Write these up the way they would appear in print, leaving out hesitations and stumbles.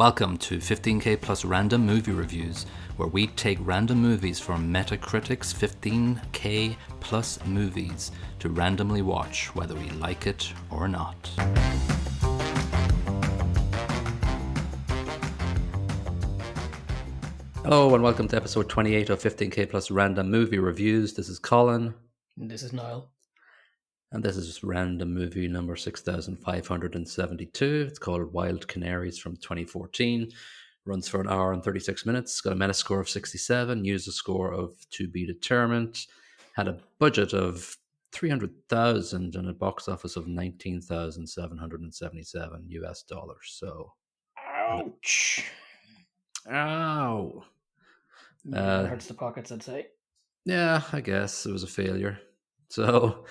Welcome to 15K plus random movie reviews, where we take random movies from Metacritic's 15K plus movies to randomly watch whether we like it or not. Hello and welcome to episode 28 of 15K plus random movie reviews. This is Colin. And this is Niall. And this is random movie number 6572. It's called Wild Canaries from 2014. Runs for an hour and 36 minutes. Got a Metascore of 67. User score of to be determined. Had a budget of 300,000 and a box office of 19,777 US dollars. So, ouch! Ow! Hurts the pockets, I'd say. Yeah, I guess it was a failure. So,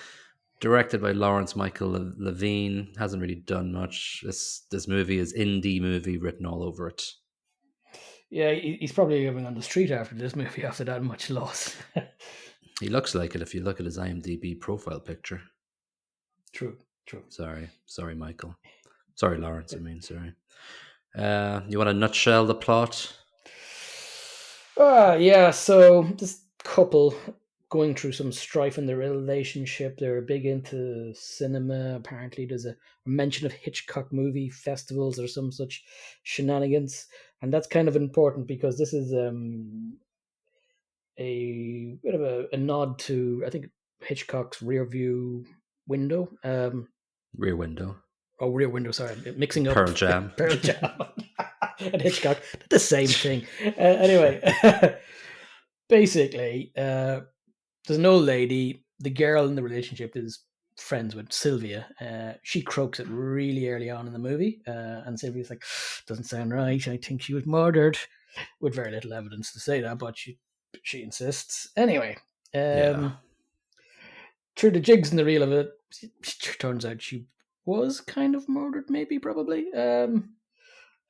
directed by Lawrence Michael Levine, hasn't really done much. This movie is indie movie written all over it. Yeah, he's probably living on the street after this movie after that much loss. He looks like it if you look at his IMDb profile picture. True. Sorry, Michael. Sorry, Lawrence, sorry. You want to nutshell the plot? Yeah, so this couple going through some strife in their relationship. They're big into cinema. Apparently there's a mention of Hitchcock movie festivals or some such shenanigans. And that's kind of important because this is a bit of a nod to, I think, Hitchcock's Rear Window. Rear Window. Oh, Rear Window, sorry. I'm mixing up. Pearl Jam. And Hitchcock. The same thing. Anyway, basically, there's an old lady. The girl in the relationship is friends with Sylvia. She croaks it really early on in the movie. And Sylvia's like, doesn't sound right. I think she was murdered. With very little evidence to say that, but she insists. Anyway, through the jigs and the reel of it, it turns out she was kind of murdered, maybe, probably.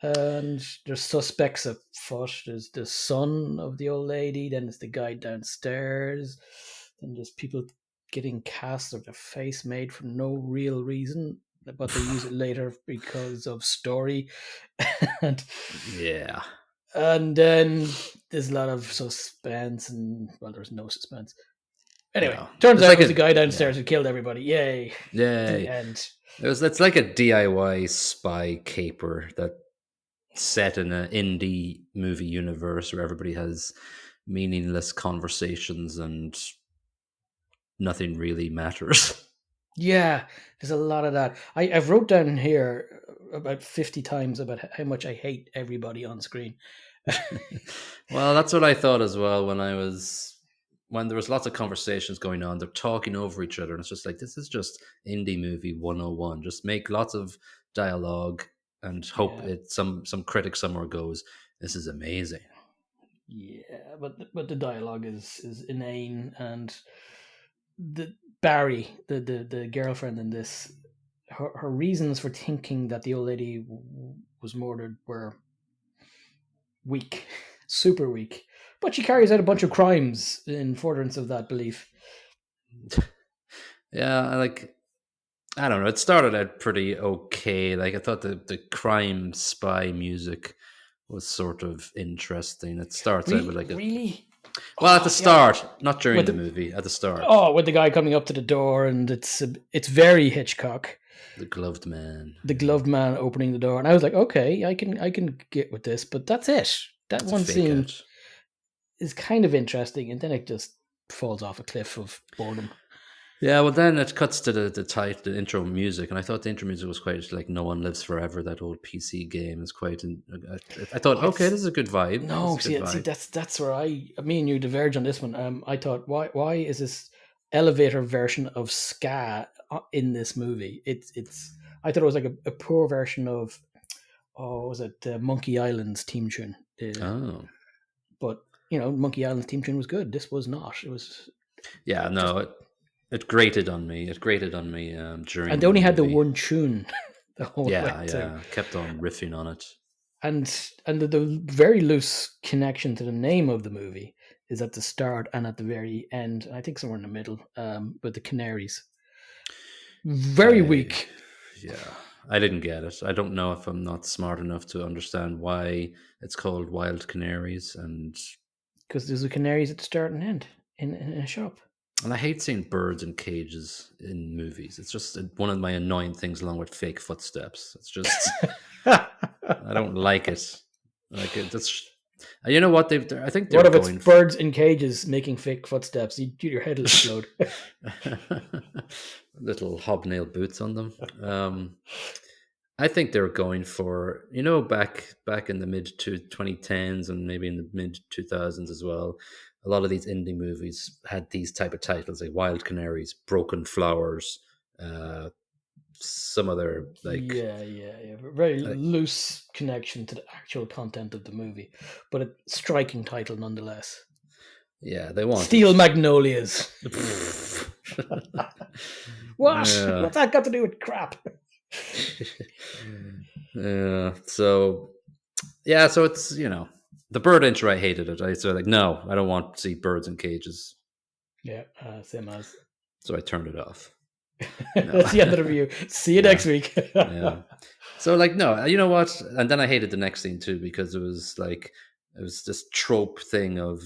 And there's suspects afoot. There's the son of the old lady, then there's the guy downstairs, then there's people getting cast of their face made for no real reason, but they use it later because of story. And then there's a lot of suspense, and well, there's no suspense. Anyway, turns out it was the guy downstairs who killed everybody. Yay! The end. It's like a DIY spy caper that set in an indie movie universe where everybody has meaningless conversations and nothing really matters. Yeah, there's a lot of that. I've wrote down here about 50 times about how much I hate everybody on screen. Well, that's what I thought as well when there was lots of conversations going on. They're talking over each other, and it's just like, this is just indie movie 101. Just make lots of dialogue and hope some critic somewhere goes, this is amazing. Yeah, but the dialogue is inane, and the Barry, the girlfriend in this, her reasons for thinking that the old lady was murdered were weak, super weak. But she carries out a bunch of crimes in furtherance of that belief. Yeah, I don't know. It started out pretty okay. I thought the crime spy music was sort of interesting. It starts out with really. Well, at the start, not during the movie. At the start. Oh, with the guy coming up to the door, and it's very Hitchcock. The gloved man. The gloved man opening the door, and I was like, okay, I can get with this, but that's it. That's one scene is kind of interesting, and then it just falls off a cliff of boredom. Yeah, well, then it cuts to the intro music, and I thought the intro music was quite like "No One Lives Forever." That old PC game is quite. I thought, okay, this is a good vibe. No, see, that's where me and you diverge on this one. I thought, why is this elevator version of ska in this movie? I thought it was like a poor version of, was it Monkey Island's theme tune? But Monkey Island's theme tune was good. This was not. It was. Yeah, no. It grated on me. During. And they only had the one tune the whole way. Yeah. Kept on riffing on it. And the very loose connection to the name of the movie is at the start and at the very end. I think somewhere in the middle. With the Canaries. Very weak. Yeah. I didn't get it. I don't know if I'm not smart enough to understand why it's called Wild Canaries, Because there's the canaries at the start and end in a shop. and I hate seeing birds in cages in movies. It's just one of my annoying things, along with fake footsteps. It's just I don't like it. Like it, that's you know what I think they're What if it's going birds in cages making fake footsteps? Your head will explode. little hobnail boots on them. I think they're going for, back in the mid to 2010s and maybe in the mid 2000s as well. A lot of these indie movies had these type of titles like Wild Canaries, Broken Flowers, uh, some other Yeah. Very like loose connection to the actual content of the movie, but a striking title nonetheless. yeah, they wanted. Steel Magnolias. What? Yeah. What's that got to do with crap? Yeah. So it's the bird intro. I hated it. I said like, no, I don't want to see birds in cages. Yeah, same as. So I turned it off. No. That's the end of the review. See you next week. Yeah. So like, no, you know what? And then I hated the next scene too, because it was this trope thing of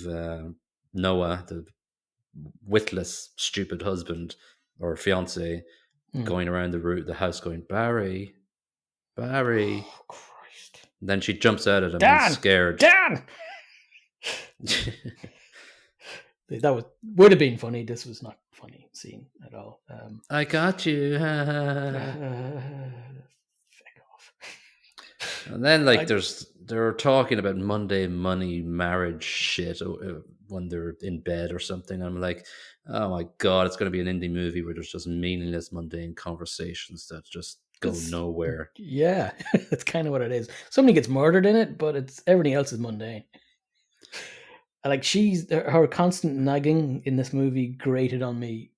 Noah, the witless, stupid husband or fiance, going around the house going, Barry. Oh, Christ. And then she jumps out at him Dan! and scared. Dan! That would have been funny. This was not funny scene at all. I got you. Fuck off. And then they're talking about Monday money marriage shit when they're in bed or something. I'm like, oh my god, it's going to be an indie movie where there's just meaningless, mundane conversations that just go nowhere. Yeah, that's kind of what it is. Somebody gets murdered in it, but everything else is mundane. Like her constant nagging in this movie grated on me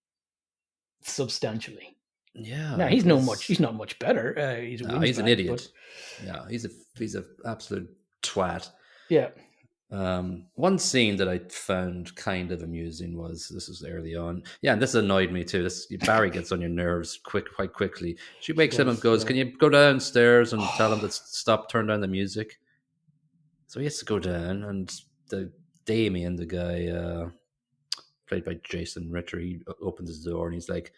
substantially. Yeah. Now he's not much better. He's an idiot. Yeah, he's a absolute twat. Yeah. One scene that I found kind of amusing was, this was early on. Yeah, and this annoyed me too. Barry gets on your nerves quite quickly. She wakes him and goes, "Can you go downstairs and tell him to turn down the music?" So he has to go down, and the Damien, the guy played by Jason Ritter, he opens his door and he's like,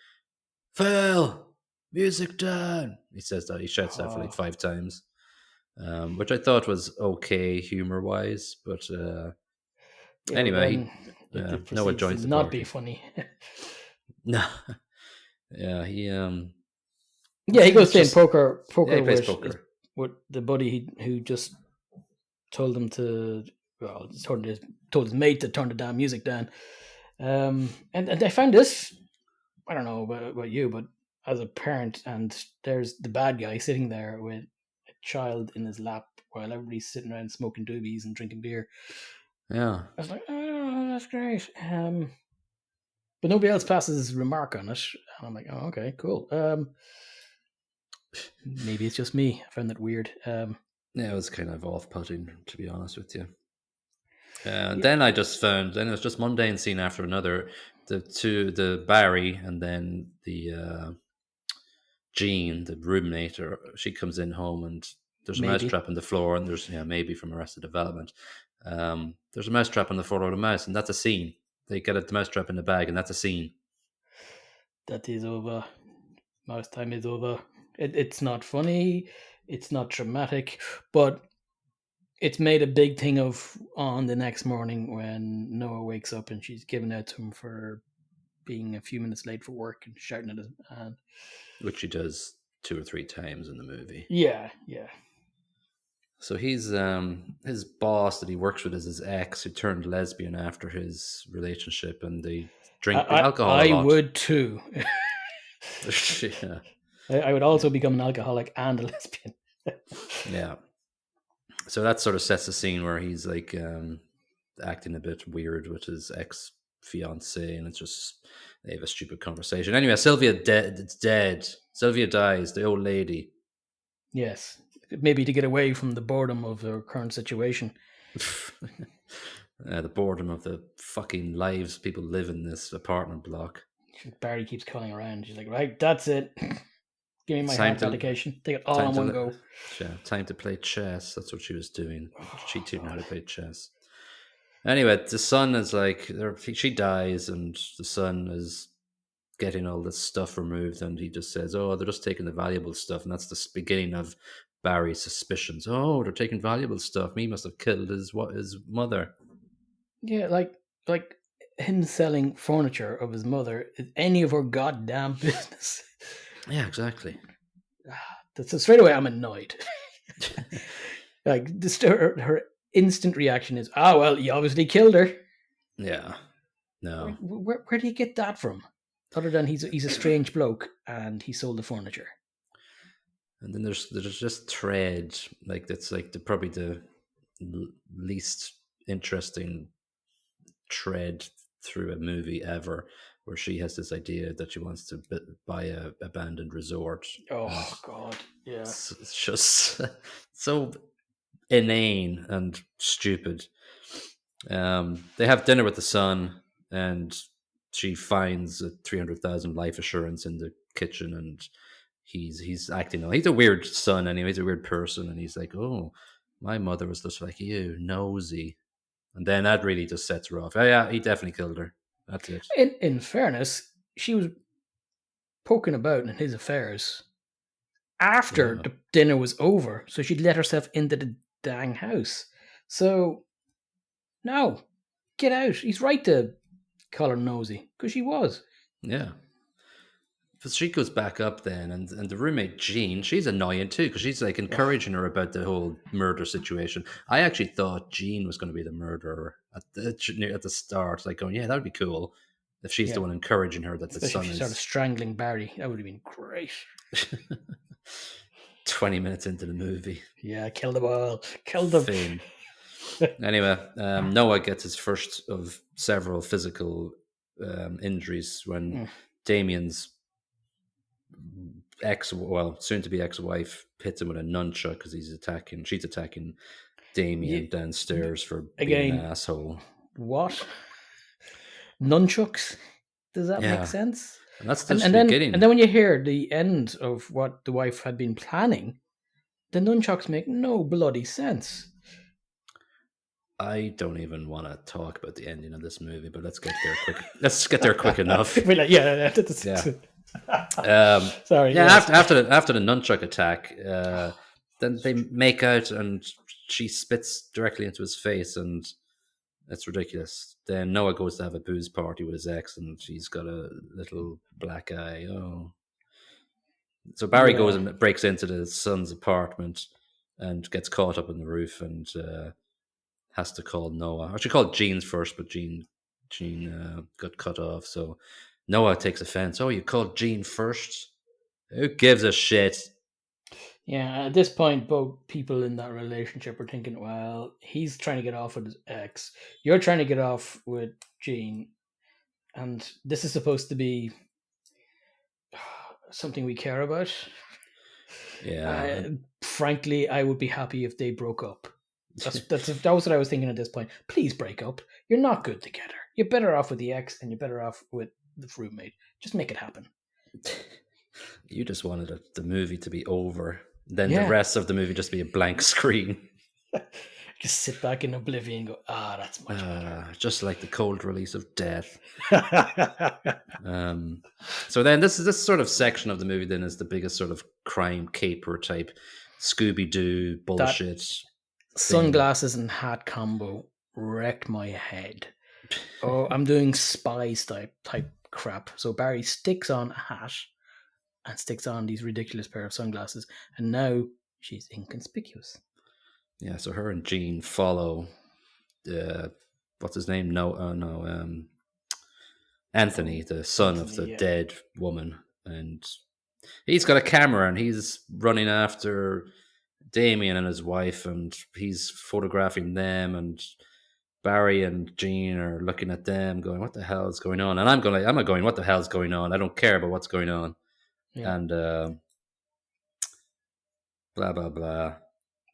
"Phil, music down." He says that. He shouts that for like 5 times. Which I thought was okay humor wise, but anyway, Noah joins the not party. Be funny. No, yeah, he he goes playing poker. He plays poker with the buddy who just told him to. Well, told his mate to turn the damn music down. And I found this. I don't know about you, but as a parent, and there's the bad guy sitting there with a child in his lap while everybody's sitting around smoking doobies and drinking beer. Yeah, I was like, oh, that's great. But nobody else passes remark on it. And I'm like, oh, okay, cool. Maybe it's just me. I found that weird. Yeah, it was kind of off-putting, to be honest with you. And then I just found, then it was just mundane scene after another. The Barry and then the Jean, the roommate, she comes in home and there's a mousetrap on the floor, and there's maybe from Arrested Development. There's a mousetrap on the floor with a mouse, and that's a scene. They get the mousetrap in the bag, and that's a scene. That is over. Mouse time is over. It's not funny. It's not dramatic, but it's made a big thing of on the next morning when Noah wakes up and she's given out to him for being a few minutes late for work and shouting at him. Which she does 2 or 3 times in the movie. Yeah. So he's his boss that he works with is his ex, who turned lesbian after his relationship, and they drink alcohol a lot. I would too. Yeah. I would also become an alcoholic and a lesbian. Yeah. So that sort of sets the scene where he's like acting a bit weird with his ex-fiancée, and it's just, they have a stupid conversation. Anyway, it's dead. Sylvia dies, the old lady. Yes. Maybe to get away from the boredom of their current situation. The boredom of the fucking lives people live in this apartment block. Barry keeps calling around. She's like, right, that's it. Give me my Time heart to medication. Take it all time in one to go. yeah, time to play chess. That's what she was doing. She Oh, didn't know how God. to play chess. Anyway, the son is like she dies, and the son is getting all this stuff removed, and he just says, "Oh, they're just taking the valuable stuff," and that's the beginning of Barry's suspicions. Oh, they're taking valuable stuff. He must have killed his mother. Yeah, like him selling furniture of his mother is any of her goddamn business. Yeah, exactly. So straight away, I'm annoyed. Like her instant reaction is, "Oh well, you obviously killed her." Yeah, no. Where do you get that from? Other than he's a strange bloke and he sold the furniture. And then there's just thread, like that's like probably the least interesting thread through a movie ever, where she has this idea that she wants to buy a abandoned resort, and Oh God, yeah. it's just so inane and stupid. They have dinner with the son, and she finds a 300,000 life assurance in the kitchen, and he's acting. He's a weird son, anyway. He's a weird person, and he's like, "Oh, my mother was just like you, nosy." And then that really just sets her off. Oh, yeah, he definitely killed her. That's it. In fairness, she was poking about in his affairs after Yeah, the dinner was over, so she'd let herself into the dang house. So no, get out. He's right to call her nosy because she was. yeah. But she goes back up then, and the roommate Jean, she's annoying too because she's like encouraging her about the whole murder situation. I actually thought Jean was going to be the murderer at the start, like going, yeah, that would be cool if she's the Yeah, one encouraging her that the especially if son she started is strangling Barry. That would have been great. 20 minutes into the movie. Yeah, kill them all. Kill them. Fame. Anyway, Noah gets his first of several physical injuries when Damien's soon to be ex-wife hits him with a nunchuck because she's attacking Yeah, Damien downstairs for being an again, asshole. what? Nunchucks? Does that make Yeah, sense? and that's And just and the then and then beginning. when you hear the end of what the wife had been planning, the nunchucks make no bloody sense. I don't even want to talk about the ending of this movie, but let's get there quick. Let's get there quick enough. We're like, yeah, Yeah. Um, sorry. yeah, Yes. after the nunchuck attack, then they make out, and she spits directly into his face, and it's ridiculous. Then Noah goes to have a booze party with his ex, and she's got a little black eye. Oh, so Barry goes Yeah. and breaks into the son's apartment and gets caught up on the roof, and has to call Noah. Or she called Jean's first, but Jean got cut off. So Noah takes offense. Oh, you called Jean first? Who gives a shit? Yeah, at this point, both people in that relationship are thinking, well, he's trying to get off with his ex. You're trying to get off with Jean. And this is supposed to be something we care about. Yeah, Frankly, I would be happy if they broke up. That was what I was thinking at this point. Please break up. You're not good together. You're better off with the ex and you're better off with the roommate. Just make it happen. you just wanted the movie to be over. Then the Yeah. rest of the movie just be a blank screen. Just sit back in oblivion and go, that's much better. Just like the cold release of death. So then this sort of section of the movie then is the biggest sort of crime caper type Scooby-Doo bullshit. Sunglasses and hat combo wrecked my head. Oh, I'm doing spies type crap. So Barry sticks on a hat and sticks on these ridiculous pair of sunglasses, and now she's inconspicuous. Yeah, so her and Jean follow what's his name? Anthony, the son of the dead woman, and he's got a camera and he's running after Damien and his wife, and he's photographing them, and Barry and Jean are looking at them going, what the hell is going on? And I'm not going, what the hell's going on? I don't care about what's going on. Yeah. And blah blah blah.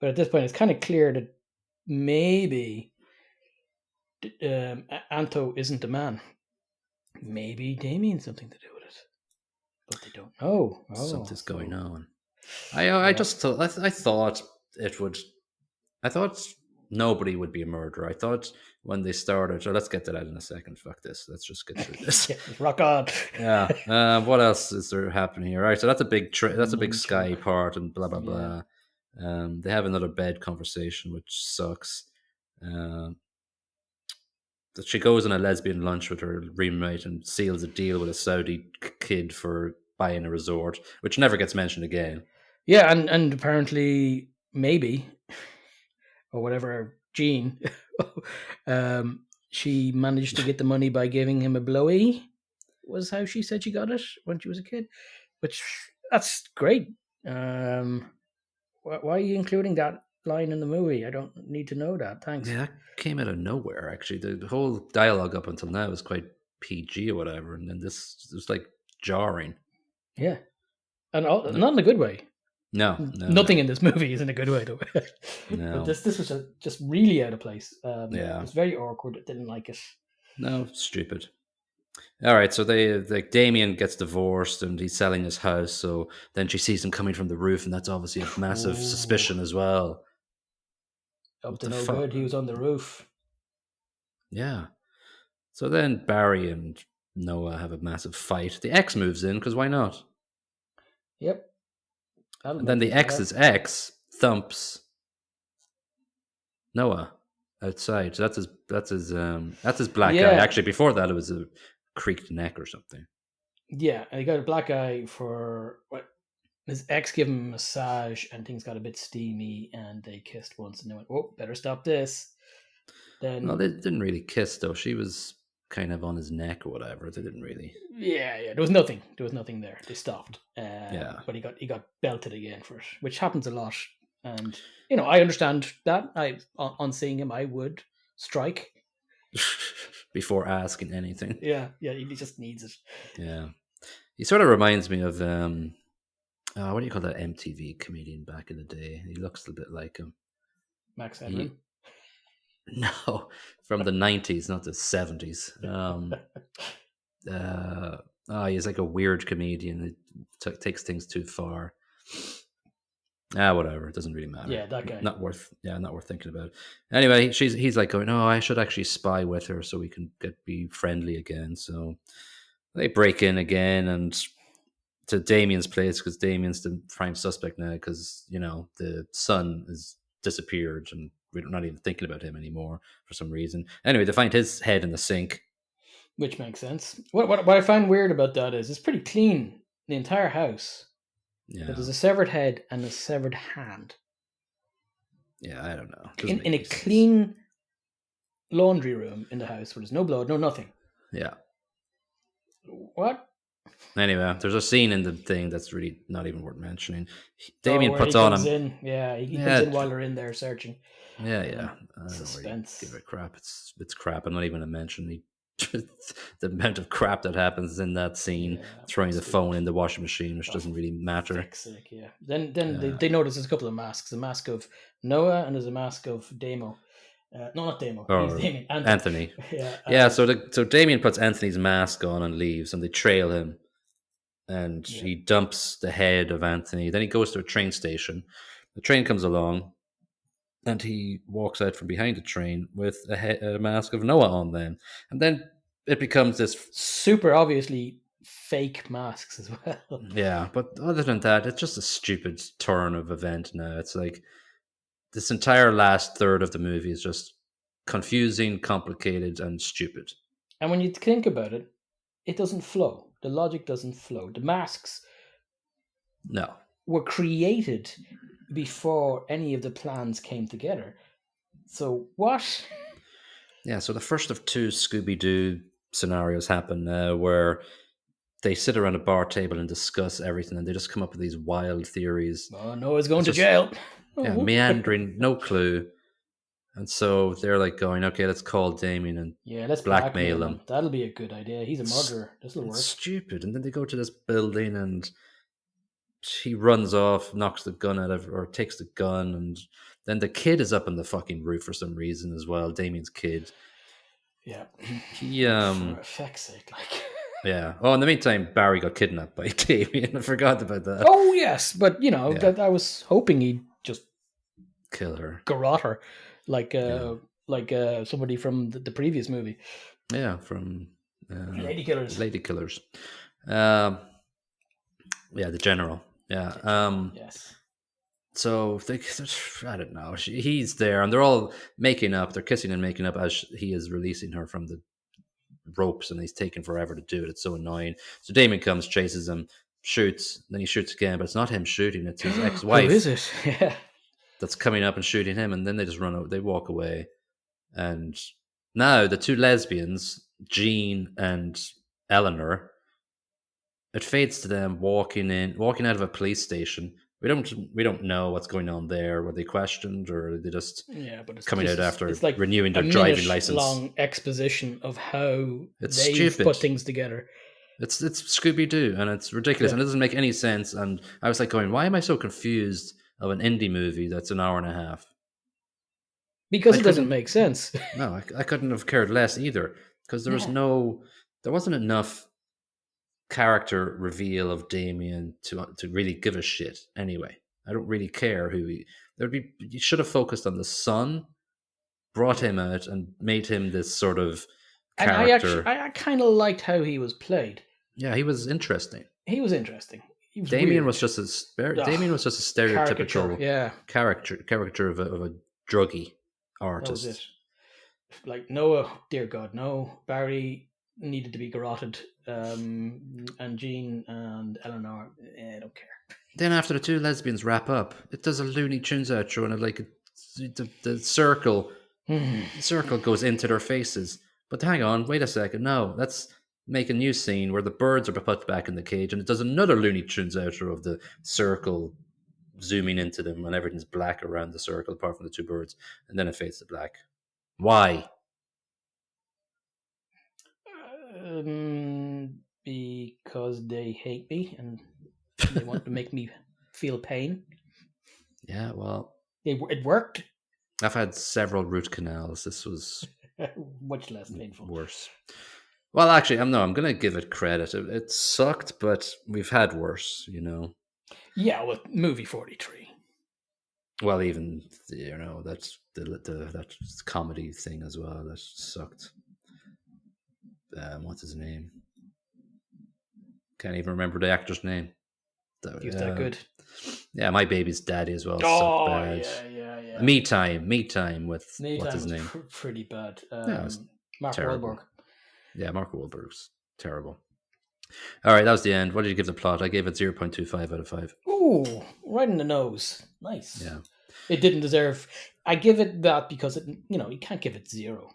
But at this point, it's kind of clear that maybe Anto isn't the man. Maybe Damien's something to do with it. but they don't know. Something's going So on. I yeah, just thought I thought it would. I thought nobody would be a murderer. I thought when they started. Let's get to that in a second. Fuck this. Let's just get through this. yeah, rock on. Yeah. What else is there happening here? All right. So that's a big. That's a big Main Sky chunk. part and blah blah Yeah. blah. They have another bed conversation, which sucks. Um, that she goes on a lesbian lunch with her roommate and seals a deal with a Saudi kid for buying a resort, which never gets mentioned again. Yeah, and apparently maybe or whatever Jean, she managed to get the money by giving him a blowy. Was how she said she got it when she was a kid, which that's great. Why are you including that line in the movie? I don't need to know that. Thanks. Yeah, that came out of nowhere. Actually, the whole dialogue up until now was quite PG or whatever, and then this was like jarring. Yeah, and not in a good way. No, Nothing in this movie is in a good way, though. No. But this was just really out of place. Yeah. It was very awkward. I didn't like it. No, stupid. All right, so they like Damien gets divorced and he's selling his house. So then she sees him coming from the roof, and that's obviously a massive Ooh. suspicion as well. Up What to the no fuck? good. He was on the roof. Yeah. So then Barry and Noah have a massive fight. The ex moves in because why not? Yep. That'll And then make the things better. ex's ex thumps Noah outside. So that's his black Yeah. eye. Actually, before that it was a creaked neck or something. Yeah, and he got a black eye for what his ex gave him a massage, and things got a bit steamy, and they kissed once, and they went, "Oh, better stop this." Then, Well, they didn't really kiss though. She was kind of on his neck or whatever. They didn't really. yeah, there was nothing. There was nothing there. They stopped. Yeah. But he got belted again for it, which happens a lot. And I understand that. On seeing him, I would strike. Before asking anything. Yeah, he just needs it. Yeah. He sort of reminds me of what do you call that MTV comedian back in the day? He looks a bit like him. Max Headroom. No, from the 90s, not the 70s. He's like a weird comedian that takes things too far. Whatever. It doesn't really matter. Yeah, that guy. Not worth thinking about. Anyway, he's like going, I should actually spy with her so we can be friendly again. So they break in again and to Damien's place because Damien's the prime suspect now because the son has disappeared and we're not even thinking about him anymore for some reason. Anyway, they find his head in the sink, which makes sense. What I find weird about that is it's pretty clean, the entire house. Yeah, but there's a severed head and a severed hand. Yeah, I don't know. In a clean laundry room in the house where there's no blood, no nothing. Yeah. What? Anyway, there's a scene in the thing that's really not even worth mentioning. Damien puts on him. Yeah, he comes in while they're in there searching. Yeah. Suspense. Give it crap. It's crap. I'm not even going to mention the amount of crap that happens in that scene. Throwing the phone in the washing machine, which doesn't really matter. Sick, yeah. Then they notice there's a couple of masks. A mask of Noah and there's a mask of Damo. No, not Damo. He's Damien. Anthony. Yeah. So Damien puts Anthony's mask on and leaves, and they trail him. And he dumps the head of Anthony. Then he goes to a train station. The train comes along, and he walks out from behind the train with a mask of Noah on then. And then it becomes this super obviously fake masks as well. Yeah, but other than that, it's just a stupid turn of event now. It's like this entire last third of the movie is just confusing, complicated, and stupid. And when you think about it, it doesn't flow. The logic doesn't flow. The masks were created before any of the plans came together. So what? Yeah, so the first of two Scooby-Doo scenarios happen where they sit around a bar table and discuss everything, and they just come up with these wild theories. Oh, Noah's going to jail. Yeah, meandering, no clue. And so they're like going, okay, let's call Damien and let's blackmail him. That'll be a good idea. He's a murderer. This will work. Stupid. And then they go to this building and he runs off, knocks the gun out of her, or takes the gun, and then the kid is up on the fucking roof for some reason as well. Damien's kid. Yeah. He for effect's sake, like. Yeah. Oh, in the meantime, Barry got kidnapped by Damien. I forgot about that. Oh yes, but Yeah. that I was hoping he'd just Kill her. garrote her, like Yeah. somebody from the previous movie, Yeah, from Lady Killers. Lady Killers. Um, yeah, the general. Yeah. Yes. So they, I don't know. He's there, and they're all making up. They're kissing and making up as he is releasing her from the ropes, and he's taking forever to do it. It's so annoying. So Damien comes, chases him, shoots, then he shoots again, but it's not him shooting. It's his Who ex-wife is it? Yeah. that's coming up and shooting him, and then they just run out. They walk away, and now the two lesbians, Jean and Eleanor, it fades to them walking out of a police station. We don't know what's going on there. Were they questioned, or are they just Yeah, but it's coming just out after it's like renewing a their driving minute license? long exposition of how It's they've stupid. put things together. It's Scooby Doo, and it's ridiculous, Yeah. and it doesn't make any sense. And I was like, going, why am I so confused of an indie movie that's an hour and a half? Because I it doesn't couldn't. make sense. No, I couldn't have cared less either, because there wasn't enough character reveal of Damien to really give a shit. Anyway, I don't really care who he. You should have focused on the son, brought him out, and made him this sort of And character. I kind of liked how he was played. Yeah, he was interesting. He was interesting. He was Damien weird. was just Damien was just a Caricature. stereotypical Yeah, caricature of a druggy that was it. artist. Like Noah, dear God, no. Barry needed to be garroted, and Jean and Eleanor, I don't care. Then after the two lesbians wrap up, it does a Looney Tunes outro, and the circle goes into their faces. But hang on, wait a second. No, let's make a new scene where the birds are put back in the cage, and it does another Looney Tunes outro of the circle zooming into them, and everything's black around the circle apart from the two birds, and then it fades to black. Why? Because they hate me and they want to make me feel pain. Yeah, well, It worked. I've had several root canals. This was Much less painful. worse. Well, actually, I'm going to give it credit. It sucked, but we've had worse, you know. Yeah, well, movie 43. Well, even that's that comedy thing as well. That sucked. What's his name? Can't even remember the actor's name. He was that good. Yeah, My Baby's Daddy as well. Oh, Sucked bad. yeah. Me Time with what's his name? Pretty bad. Yeah, Mark terrible. Wahlberg. Yeah, Mark Wahlberg's terrible. All right, that was the end. What did you give the plot? I gave it 0.25 out of 5. Ooh, right in the nose. Nice. Yeah. It didn't deserve. I give it that because you can't give it 0.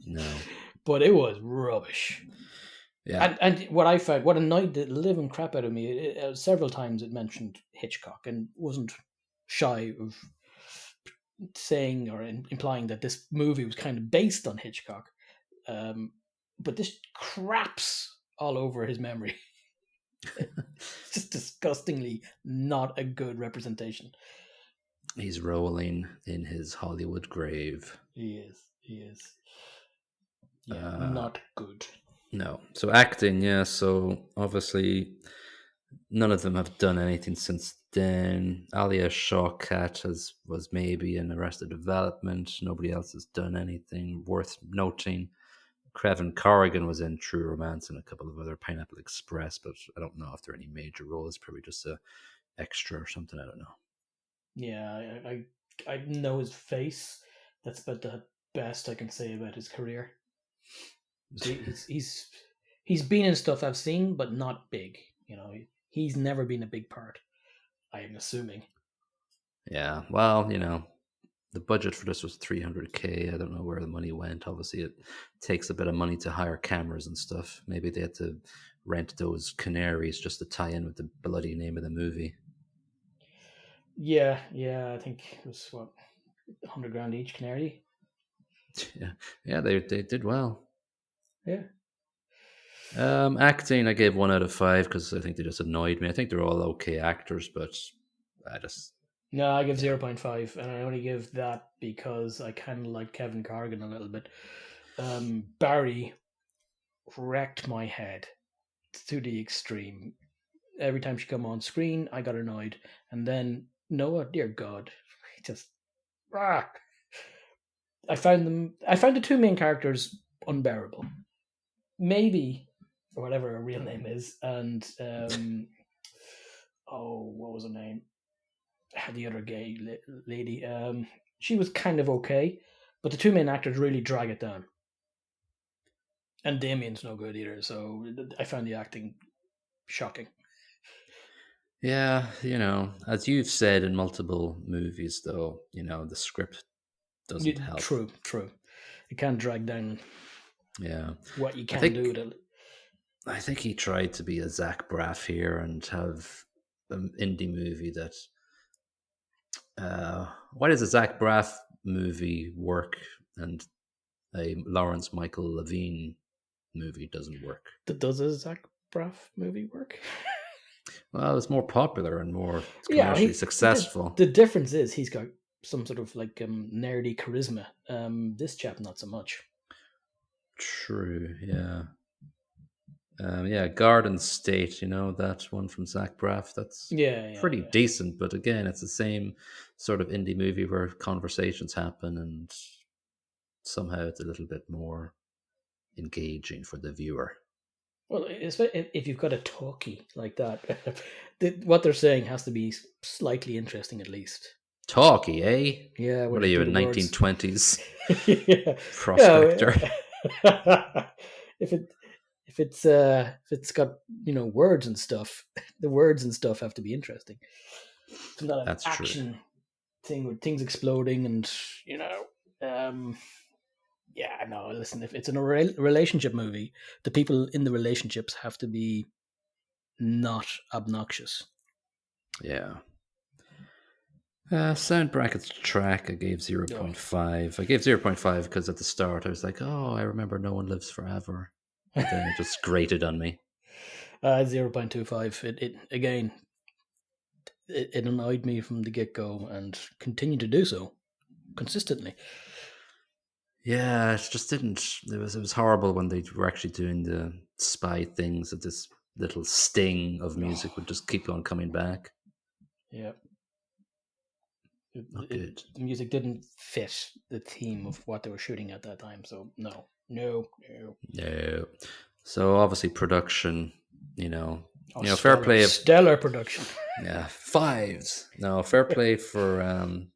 No. But it was rubbish. Yeah. And what I found, what annoyed the living crap out of me, several times it mentioned Hitchcock and wasn't shy of saying or implying that this movie was kind of based on Hitchcock. But this craps all over his memory. It's just disgustingly not a good representation. He's rolling in his Hollywood grave. He is. Yeah, not good. No. So acting, yeah. So obviously, none of them have done anything since then. Alia Shawkat was maybe in Arrested Development. Nobody else has done anything worth noting. Kevin Corrigan was in True Romance and a couple of other Pineapple Express, but I don't know if there are any major roles. Probably just a extra or something. I don't know. Yeah, I know his face. That's about the best I can say about his career. He's been in stuff I've seen, but not big. He's never been a big part. I am assuming. Yeah, well, the budget for this was $300K. I don't know where the money went. Obviously, it takes a bit of money to hire cameras and stuff. Maybe they had to rent those canaries just to tie in with the bloody name of the movie. Yeah. I think it was what, $100,000 each canary. Yeah, they did well. Yeah. Acting, I gave 1 out of 5 because I think they just annoyed me. I think they're all okay actors, but No, I give 0.5, and I only give that because I kind of like Kevin Corrigan a little bit. Barry, wrecked my head to the extreme. Every time she come on screen, I got annoyed. And then Noah, dear God, just ah, I found the two main characters unbearable. Maybe, or whatever her real name is, and what was her name? The other gay lady. She was kind of okay, but the two main actors really drag it down. And Damien's no good either, so I found the acting shocking. Yeah, as you've said in multiple movies, though, the script doesn't help. True. It can drag down. Yeah, what you can do with it. I think he tried to be a Zach Braff here and have an indie movie that. Why does a Zach Braff movie work and a Lawrence Michael Levine movie doesn't work? Does a Zach Braff movie work? Well, it's more popular and more commercially successful. The difference is he's got some sort of like nerdy charisma. This chap, not so much. True, yeah. Garden State, that one from Zach Braff, that's pretty decent, but again, it's the same sort of indie movie where conversations happen and somehow it's a little bit more engaging for the viewer. Well, if you've got a talkie like that, what they're saying has to be slightly interesting at least. Talkie, eh? Yeah. What are you, in 1920s prospector? If it's got words and stuff, the words and stuff have to be interesting. It's not an action thing with things exploding and listen, if it's in a relationship movie, the people in the relationships have to be not obnoxious. Yeah. Sound brackets track, I gave 0.5. I gave 0.5 because at the start I was like, I remember No One Lives Forever. And then it just grated on me. 0.25. It annoyed me from the get-go and continued to do so consistently. Yeah, it just didn't. It was horrible when they were actually doing the spy things. That this little sting of music would just keep on coming back. Yeah. Not good. The music didn't fit the theme of what they were shooting at that time. So no. So obviously production, fair play. Stellar production. Yeah, 5s. No, fair play for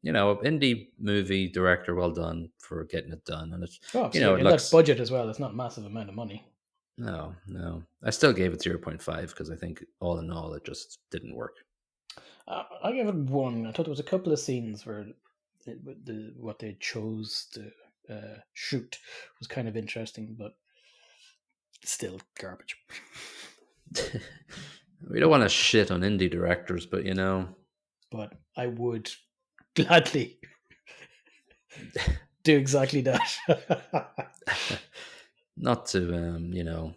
indie movie director. Well done for getting it done, and it's it looks, that budget as well. It's not a massive amount of money. No. I still gave it 0.5 because I think all in all it just didn't work. I gave it 1. I thought there was a couple of scenes where what they chose to shoot was kind of interesting, but still garbage. We don't want to shit on indie directors, but But I would gladly do exactly that. Not to,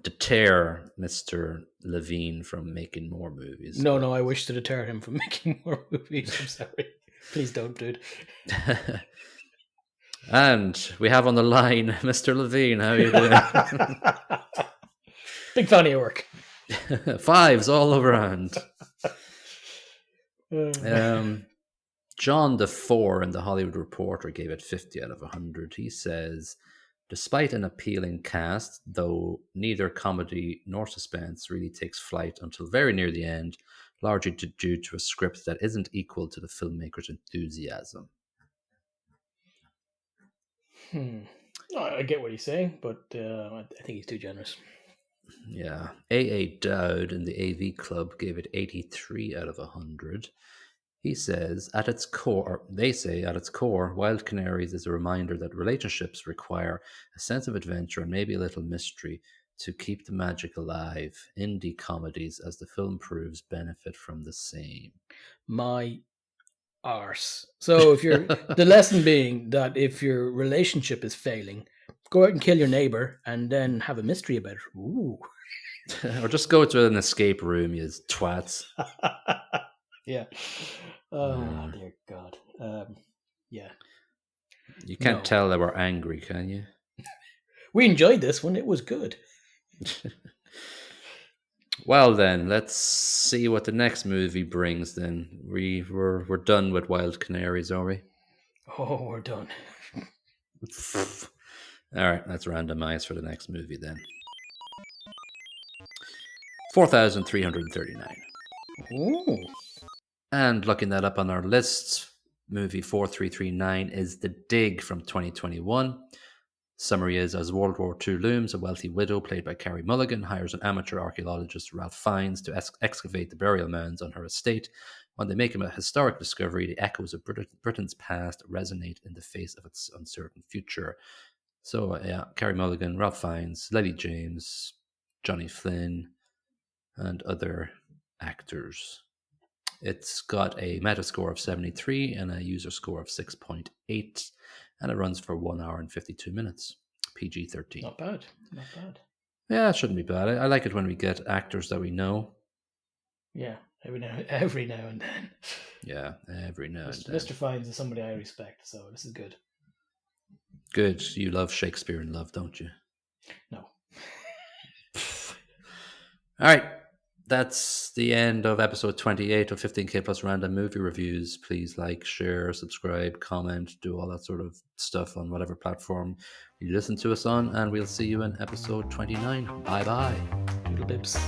deter Mr. Levine from making more movies. No, I wish to deter him from making more movies. I'm sorry. Please don't, dude. And we have on the line Mr. Levine. How are you doing? Big fan of your work. 5s all around. John the 4 in the Hollywood Reporter gave it 50 out of 100. He says, despite an appealing cast, though neither comedy nor suspense really takes flight until very near the end, largely due to a script that isn't equal to the filmmaker's enthusiasm. I get what he's saying, but I think he's too generous. Yeah. A.A. Dowd in the AV Club gave it 83 out of 100. He says, at its core, Wild Canaries is a reminder that relationships require a sense of adventure and maybe a little mystery to keep the magic alive. Indie comedies, as the film proves, benefit from the same. My arse. So if you're the lesson being that if your relationship is failing, go out and kill your neighbor and then have a mystery about it. Ooh. Or just go to an escape room, you twats. Yeah. Oh, dear God. Yeah. You can't tell that we're angry, can you? We enjoyed this one. It was good. Well, then let's see what the next movie brings. Then we're done with Wild Canaries, are we? Oh, we're done. All right, let's randomize for the next movie then. 4,339. Ooh. And looking that up on our list, movie 4339 is The Dig from 2021. Summary is: as World War II looms, a wealthy widow, played by Carey Mulligan, hires an amateur archaeologist, Ralph Fiennes, to excavate the burial mounds on her estate. When they make a historic discovery, the echoes of Britain's past resonate in the face of its uncertain future. So, yeah, Carey Mulligan, Ralph Fiennes, Lily James, Johnny Flynn, and other actors. It's got a Metascore of 73 and a user score of 6.8, and it runs for 1 hour and 52 minutes. PG-13. Not bad. Not bad. Yeah, it shouldn't be bad. I like it when we get actors that we know. Yeah, every now and then. Yeah, every now and then. Mr. Fiennes is somebody I respect, so this is good. Good. You love Shakespeare in Love, don't you? No. All right. That's the end of episode 28 of 15K Plus Random Movie Reviews. Please like, share, subscribe, comment, do all that sort of stuff on whatever platform you listen to us on, and we'll see you in episode 29. Bye-bye. Doodle bibs.